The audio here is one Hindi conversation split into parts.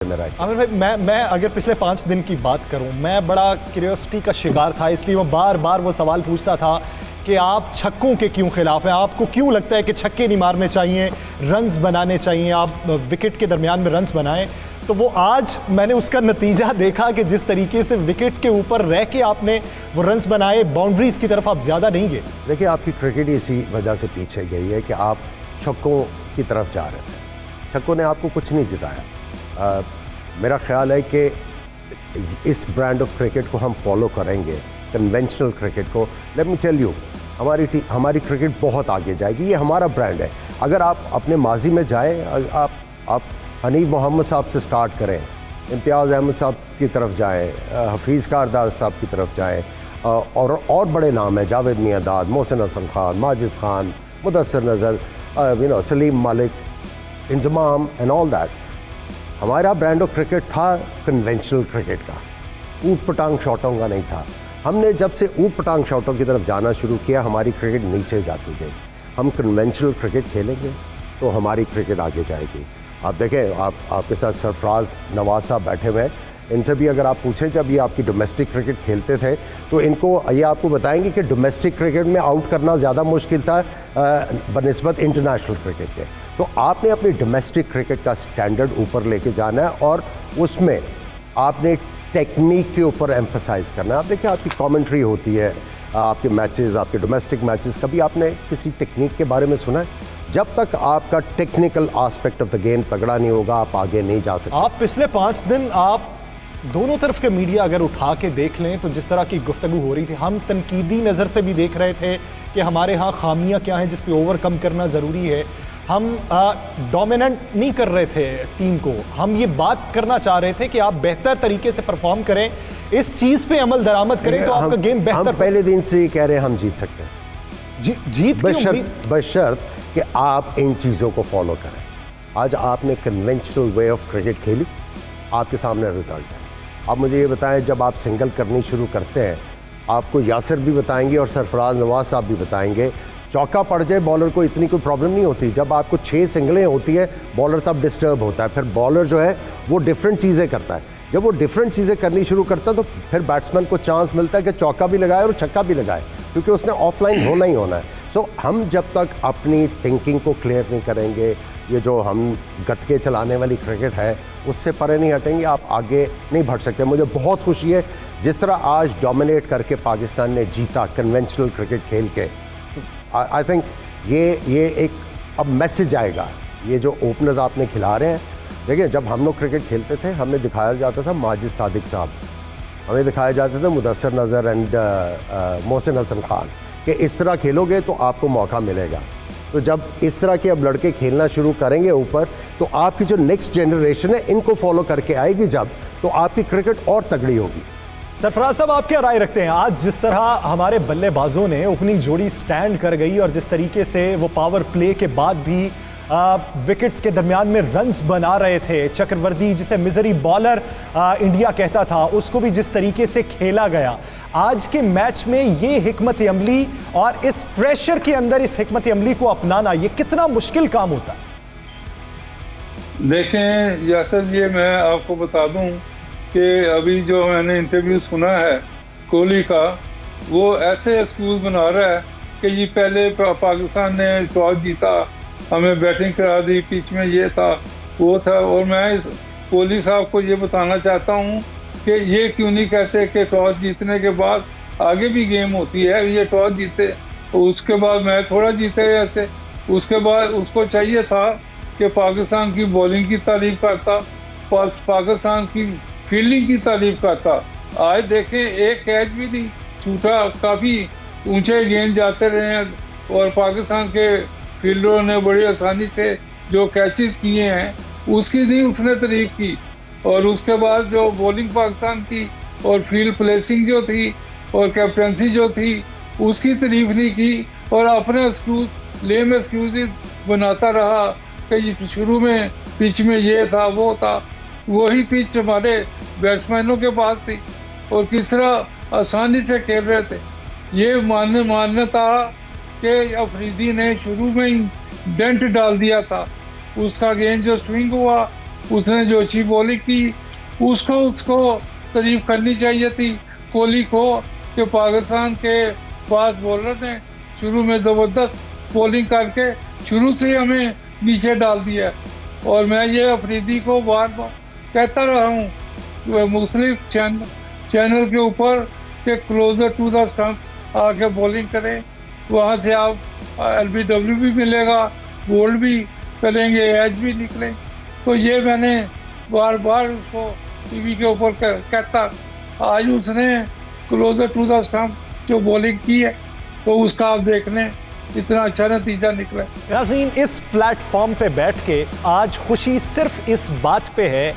आमिर भाई, मैं अगर पिछले 5 दिन की बात करूं, मैं बड़ा क्यूरियोसिटी का शिकार था, इसलिए मैं बार बार वो सवाल पूछता था कि आप छक्कों के क्यों खिलाफ हैं, आपको क्यों लगता है कि छक्के नहीं मारने चाहिए, रन्स बनाने चाहिए, आप विकेट के दरमियान में रन्स बनाएं। तो वो आज मैंने उसका नतीजा देखा कि जिस तरीके से विकेट के ऊपर रह के आपने वो रन्स बनाए, बाउंड्रीज की तरफ आप ज़्यादा नहीं गए। देखिए, आपकी क्रिकेट इसी वजह से पीछे गई है कि आप छक्कों की तरफ जा रहे थे। छक्कों ने आपको कुछ नहीं जिताया। मेरा ख्याल है कि इस ब्रांड ऑफ क्रिकेट को हम फॉलो करेंगे, कन्वेंशनल क्रिकेट को। लेट मी टेल यू, हमारी क्रिकेट बहुत आगे जाएगी। ये हमारा ब्रांड है। अगर आप अपने माजी में जाएं, आप हनीफ मोहम्मद साहब से स्टार्ट करें, इम्तियाज़ अहमद साहब की तरफ जाएं, हफीज़ कारदार साहब की तरफ जाएं, और बड़े नाम हैं, जावेद मियांदाद, मोहसिन हसन खान, माजिद खान, मुदस्सिर नज़र, Salim Malik, Inzamam and all that. हमारा ब्रांड ऑफ क्रिकेट था कन्वेंशनल क्रिकेट का, ऊट पटांग शॉटों का नहीं था। हमने जब से ऊट पटांग शॉटों की तरफ जाना शुरू किया, हमारी क्रिकेट नीचे जाती गई। हम कन्वेंशनल क्रिकेट खेलेंगे तो हमारी क्रिकेट आगे जाएगी। आप देखें, आपके साथ सरफराज नवाज साहब बैठे हुए हैं, इनसे भी अगर आप पूछें, जब ये आपकी डोमेस्टिक क्रिकेट खेलते थे तो इनको ये आपको बताएंगे कि डोमेस्टिक क्रिकेट में आउट करना ज़्यादा मुश्किल था बनिस्बत इंटरनेशनल क्रिकेट के। तो आपने अपनी डोमेस्टिक क्रिकेट का स्टैंडर्ड ऊपर लेके जाना है और उसमें आपने टेक्निक के ऊपर एम्फसाइज़ करना है। आप देखिए, आपकी कमेंट्री होती है, आपके मैचेस, आपके डोमेस्टिक मैचेस, कभी आपने किसी टेक्निक के बारे में सुना है? जब तक आपका technical aspect of the game तगड़ा नहीं होगा, आप आगे नहीं जा सकते। आप पिछले 5 दिन आप दोनों तरफ के मीडिया अगर उठा के देख लें तो जिस तरह की गुफ्तगू हो रही थी, हम तनकीदी नज़र से भी देख रहे थे कि हमारे यहाँ खामियां क्या हैं जिस पे ओवरकम करना ज़रूरी है। हम डोमिनेंट नहीं कर रहे थे टीम को, हम ये बात करना चाह रहे थे कि आप बेहतर तरीके से परफॉर्म करें, इस चीज़ पे अमल दरामद करें तो आपका गेम बेहतर। हम पहले दिन से ही कह रहे हैं हम जीत सकते हैं, जीत बशर्त कि आप इन चीज़ों को फॉलो करें। आज आपने कन्वेंशनल वे ऑफ क्रिकेट खेली, आपके सामने रिजल्ट है। आप मुझे ये बताएं, जब आप सिंगल करनी शुरू करते हैं, आपको यासिर भी बताएंगे और सरफराज नवाज साहब भी बताएंगे, चौका पड़ जाए बॉलर को इतनी कोई प्रॉब्लम नहीं होती। जब आपको 6 सिंगलें होती है, बॉलर तब डिस्टर्ब होता है। फिर बॉलर जो है वो डिफरेंट चीज़ें करता है। जब वो डिफरेंट चीज़ें करनी शुरू करता है तो फिर बैट्समैन को चांस मिलता है कि चौका भी लगाए और छक्का भी लगाए, क्योंकि उसने ऑफलाइन होना ही होना है। सो हम जब तक अपनी थिंकिंग को क्लियर नहीं करेंगे, ये जो हम गतके चलाने वाली क्रिकेट है उससे परे नहीं हटेंगे, आप आगे नहीं बढ़ सकते। मुझे बहुत खुशी है जिस तरह आज डोमिनेट करके पाकिस्तान ने जीता कन्वेंशनल क्रिकेट खेल के। आई थिंक ये एक अब मैसेज आएगा, ये जो ओपनर्स आपने खिला रहे हैं। देखिए, जब हम लोग क्रिकेट खेलते थे, हमें दिखाया जाता था माजिद सादिक साहब, हमें दिखाया जाता था मुदस्सिर नज़र एंड मोहसिन हसन खान, कि इस तरह खेलोगे तो आपको मौका मिलेगा। तो जब इस तरह के अब लड़के खेलना शुरू करेंगे ऊपर, तो आपकी जो नेक्स्ट जनरेशन है इनको फॉलो करके आएगी जब, तो आपकी क्रिकेट और तगड़ी होगी। सरफराज साहब, आप क्या राय रखते हैं? आज जिस तरह हमारे बल्लेबाजों ने ओपनिंग जोड़ी स्टैंड कर गई और जिस तरीके से वो पावर प्ले के बाद भी विकेट के दरमियान में रन्स बना रहे थे, चक्रवर्ती जिसे मिजरी बॉलर इंडिया कहता था, उसको भी जिस तरीके से खेला गया, आज के मैच में ये हिकमत अमली और इस प्रेशर के अंदर इस हिकमत अमली को अपनाना, ये कितना मुश्किल काम होता है? देखें यासर, ये मैं आपको बता दूं कि अभी जो मैंने इंटरव्यू सुना है कोहली का, वो ऐसे एक्सक्यूज बना रहा है कि जी पहले पाकिस्तान ने टॉस जीता, हमें बैटिंग करा दी, पिच में ये था वो था। और मैं इस कोहली साहब को ये बताना चाहता हूँ कि ये क्यों नहीं कहते कि टॉस जीतने के बाद आगे भी गेम होती है। ये टॉस जीते तो उसके बाद मैच थोड़ा जीते ऐसे, उसके बाद उसको चाहिए था कि पाकिस्तान की बॉलिंग की तारीफ करता, पाकिस्तान की फील्डिंग की तारीफ करता। आज देखें, एक कैच भी नहीं छूटा, काफ़ी ऊंचे गेंद जाते रहे हैं और पाकिस्तान के फील्डरों ने बड़ी आसानी से जो कैचेस किए हैं उसकी नहीं उसने तारीफ की। और उसके बाद जो बॉलिंग पाकिस्तान की और फील्ड प्लेसिंग जो थी और कैप्टनसी जो थी उसकी तारीफ नहीं की, और अपने एक्सक्यूज लेम एक्सक्यूज बनाता रहा कि शुरू में पिच में ये था वो था। वही पिच हमारे बैट्समैनों के पास थी और किस तरह आसानी से खेल रहे थे। ये मानना था कि अफरीदी ने शुरू में ही डेंट डाल दिया था, उसका गेंद जो स्विंग हुआ उसने जो अच्छी बॉलिंग की उसको तारीफ करनी चाहिए थी कोहली को कि पाकिस्तान के फास्ट बॉलर ने शुरू में ज़बरदस्त बॉलिंग करके शुरू से हमें नीचे डाल दिया। और मैं ये अफरीदी को बार बार कहता रहा हूँ मुख्तलिफ चैनल के ऊपर कि क्लोजर टू द स्टंप्स आके बॉलिंग करें, वहाँ से आप LBW भी मिलेगा, गोल्ड भी करेंगे, एज भी निकलें। तो ये मैंने बार बार उसको टीवी के ऊपर कहता, आज उसने क्लोजर टू द स्टंप जो बॉलिंग की है तो उसका आप देख लें इतना अच्छा नतीजा निकला। यासीन, इस प्लेटफॉर्म पे बैठ के आज खुशी सिर्फ इस बात पे है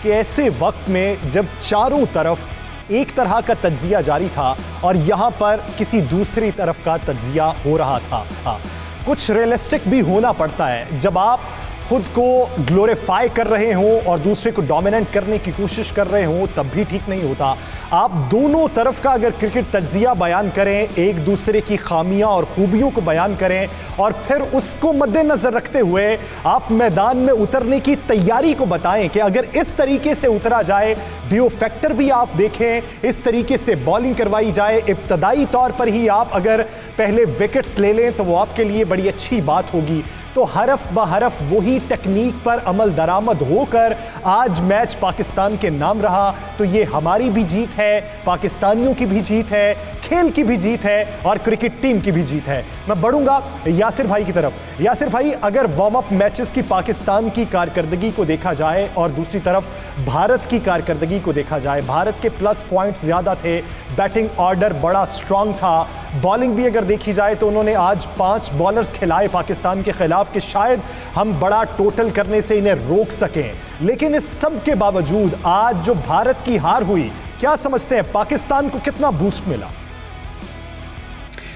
कि ऐसे वक्त में जब चारों तरफ एक तरह का तज्जिया जारी था और यहाँ पर किसी दूसरी तरफ का तज्जिया हो रहा था। कुछ रियलिस्टिक भी होना पड़ता है। जब आप खुद को ग्लोरीफाई कर रहे हों और दूसरे को डोमिनेट करने की कोशिश कर रहे हों तब भी ठीक नहीं होता। आप दोनों तरफ का अगर क्रिकेट तज्जिया बयान करें, एक दूसरे की खामियां और खूबियों को बयान करें और फिर उसको मद्देनजर रखते हुए आप मैदान में उतरने की तैयारी को बताएं कि अगर इस तरीके से उतरा जाए, डियो फैक्टर भी आप देखें, इस तरीके से बॉलिंग करवाई जाए, इब्तदाई तौर पर ही आप अगर पहले विकेट्स ले लें तो वो आपके लिए बड़ी अच्छी बात होगी। तो हरफ ब हरफ वही टेक्निक पर अमल दरामद होकर आज मैच पाकिस्तान के नाम रहा। तो ये हमारी भी जीत है, पाकिस्तानियों की भी जीत है, खेल की भी जीत है और क्रिकेट टीम की भी जीत है। मैं बढ़ूंगा यासिर भाई की तरफ। यासिर भाई, अगर वार्म अप मैचेस की पाकिस्तान की कारकर्दगी को देखा जाए और दूसरी तरफ भारत की कारकर्दगी को देखा जाए, भारत के प्लस पॉइंट्स ज़्यादा थे, बैटिंग ऑर्डर बड़ा स्ट्रांग था, बॉलिंग भी अगर देखी जाए तो उन्होंने आज 5 बॉलर्स खिलाए पाकिस्तान के खिलाफ कि शायद हम बड़ा टोटल करने से इन्हें रोक सकें। लेकिन इस सब के बावजूद आज जो भारत की हार हुई, क्या समझते हैं पाकिस्तान को कितना बूस्ट मिला?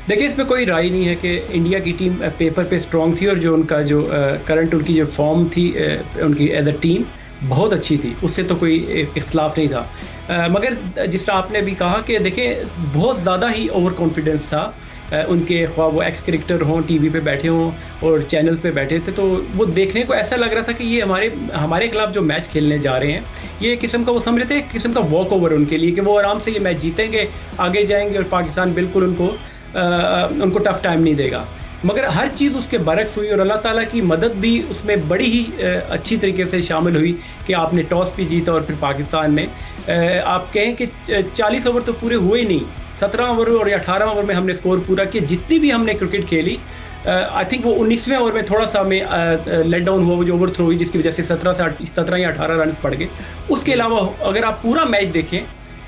देखिए, इसमें कोई राय नहीं है कि इंडिया की टीम पेपर पे स्ट्रांग थी और जो उनका जो करंट उनकी जो फॉर्म थी उनकी एज अ टीम बहुत अच्छी थी, उससे तो कोई इख्तलाफ नहीं था। मगर जिस तरह आपने भी कहा कि देखिए बहुत ज़्यादा ही ओवर कॉन्फिडेंस था उनके, ख्वाह वो एक्स क्रिकेटर हों, टीवी पे बैठे हों और चैनल्स पे बैठे थे, तो वो देखने को ऐसा लग रहा था कि ये हमारे खिलाफ जो मैच खेलने जा रहे हैं ये किस्म का, वो समझ रहे थे एक किस्म का वॉक ओवर उनके लिए कि वो आराम से ये मैच जीतेंगे, आगे जाएंगे और पाकिस्तान बिल्कुल उनको टफ टाइम नहीं देगा। मगर हर चीज़ उसके बरक्स हुई और अल्लाह ताला की मदद भी उसमें बड़ी ही अच्छी तरीके से शामिल हुई कि आपने टॉस भी जीता और फिर पाकिस्तान ने आप कहें कि 40 ओवर तो पूरे हुए नहीं, 17 ओवर और 18 ओवर में हमने स्कोर पूरा किया। जितनी भी हमने क्रिकेट खेली, आई थिंक वो 19वें ओवर में थोड़ा सा हमें लेट डाउन हुआ, वो जो ओवर थ्रो हुई जिसकी वजह से 17 या 18 रन पड़ गए। उसके अलावा अगर आप पूरा मैच देखें,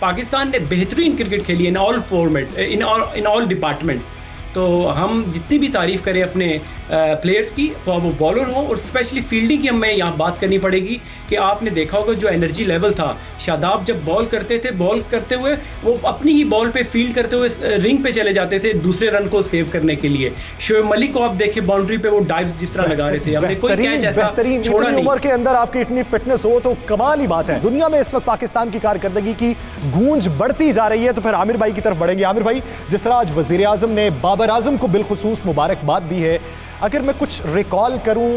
पाकिस्तान ने बेहतरीन क्रिकेट खेली in all format, in all departments. तो हम जितनी भी तारीफ़ करें अपने प्लेयर्स की, वो बॉलर हो और स्पेशली फील्डिंग की हमें यहाँ बात करनी पड़ेगी कि आपने देखा होगा जो एनर्जी लेवल था, शादाब जब बॉल करते थे, बॉल करते हुए वो अपनी ही बॉल पे फील्ड करते हुए रिंग पे चले जाते थे दूसरे रन को सेव करने के लिए। शोएब मलिक को आप देखें बाउंड्री पे वो डाइव जिस तरह लगा रहे थे, हमने कोई कैच ऐसा छोड़ा नहीं। उम्र के अंदर आपकी इतनी फिटनेस हो तो कमाल ही बात है। दुनिया में इस वक्त पाकिस्तान की कारकर्दगी की गूंज बढ़ती जा रही है। तो फिर आमिर भाई की तरफ बढ़ेंगे। आमिर भाई, जिस तरह आज वजीर आजम ने बाबर आजम को बिलखुसूस मुबारकबाद दी है, अगर मैं कुछ रिकॉल करूं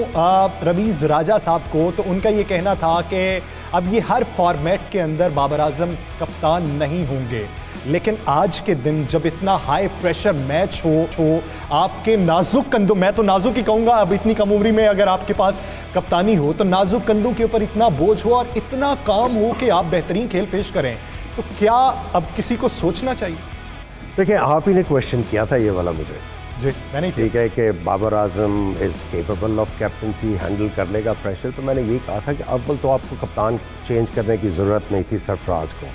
रमीज़ राजा साहब को, तो उनका ये कहना था कि अब ये हर फॉर्मेट के अंदर बाबर आजम कप्तान नहीं होंगे, लेकिन आज के दिन जब इतना हाई प्रेशर मैच हो आपके नाजुक कंधों, मैं तो नाजुक ही कहूँगा, अब इतनी कम उम्र में अगर आपके पास कप्तानी हो तो नाजुक कंधों के ऊपर इतना बोझ हो और इतना काम हो कि आप बेहतरीन खेल पेश करें, तो क्या अब किसी को सोचना चाहिए? देखिए, आप ही ने क्वेश्चन किया था ये वाला मुझे जी, मैंने ठीक है कि Babar Azam is capable of captaincy, handle करने का प्रेशर। तो मैंने ये कहा था कि अव्वल तो आपको कप्तान चेंज करने की ज़रूरत नहीं थी सरफराज को।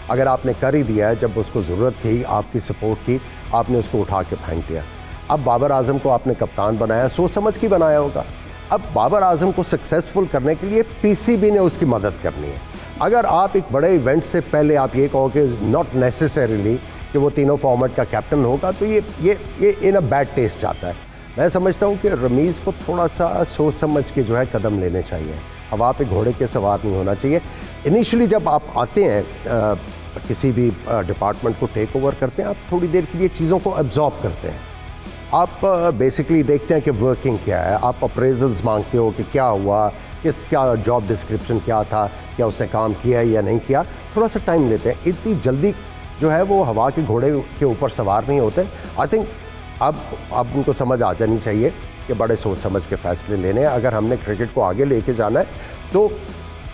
अगर आपने कर ही दिया है, जब उसको ज़रूरत थी आपकी सपोर्ट की, आपने उसको उठा के फेंक दिया। अब बाबर आजम को आपने कप्तान बनाया, सोच समझ के बनाया होगा। अब बाबर आजम को सक्सेसफुल करने के लिए PCB ने उसकी मदद करनी है। अगर आप एक बड़े इवेंट से पहले आप ये कहो कि नॉट नेसेसरीली कि वो तीनों फॉर्मेट का कैप्टन होगा, तो ये इन अ बैड टेस्ट जाता है। मैं समझता हूँ कि रमीज़ को थोड़ा सा सोच समझ के जो है कदम लेने चाहिए। हवा पे घोड़े के सवार नहीं होना चाहिए। इनिशियली जब आप आते हैं किसी भी डिपार्टमेंट को टेक ओवर करते हैं, आप थोड़ी देर के लिए चीज़ों को एब्जॉर्ब करते हैं। आप बेसिकली देखते हैं कि वर्किंग क्या है, आप अप्रेजल्स मांगते हो कि क्या हुआ, इसका जॉब डिस्क्रिप्शन क्या था, क्या उसने काम किया है या नहीं किया, थोड़ा सा टाइम लेते हैं। इतनी जल्दी जो है वो हवा के घोड़े के ऊपर सवार नहीं होते। आई थिंक अब उनको समझ आ जानी चाहिए कि बड़े सोच समझ के फ़ैसले लेने हैं। अगर हमने क्रिकेट को आगे लेके जाना है तो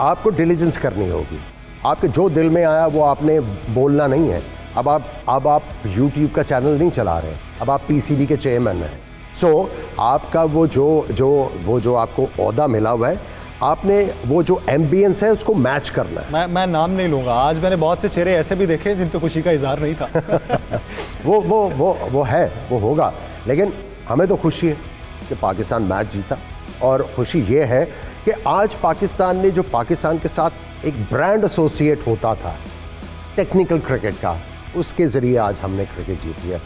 आपको डिलीजेंस करनी होगी। आपके जो दिल में आया वो आपने बोलना नहीं है। अब आप यूट्यूब का चैनल नहीं चला रहे, अब आप पीसीबी के चेयरमैन हैं। सो आपका वो जो आपको ओहदा मिला हुआ है, आपने वो जो एम्बियंस है उसको मैच करना है। मैं नाम नहीं लूँगा, आज मैंने बहुत से चेहरे ऐसे भी देखे जिन पे खुशी का इजहार नहीं था। वो है, वो होगा, लेकिन हमें तो खुशी है कि पाकिस्तान मैच जीता। और खुशी ये है कि आज पाकिस्तान ने जो पाकिस्तान के साथ एक ब्रांड एसोसिएट होता था टेक्निकल क्रिकेट का, उसके ज़रिए आज हमने क्रिकेट जीती है।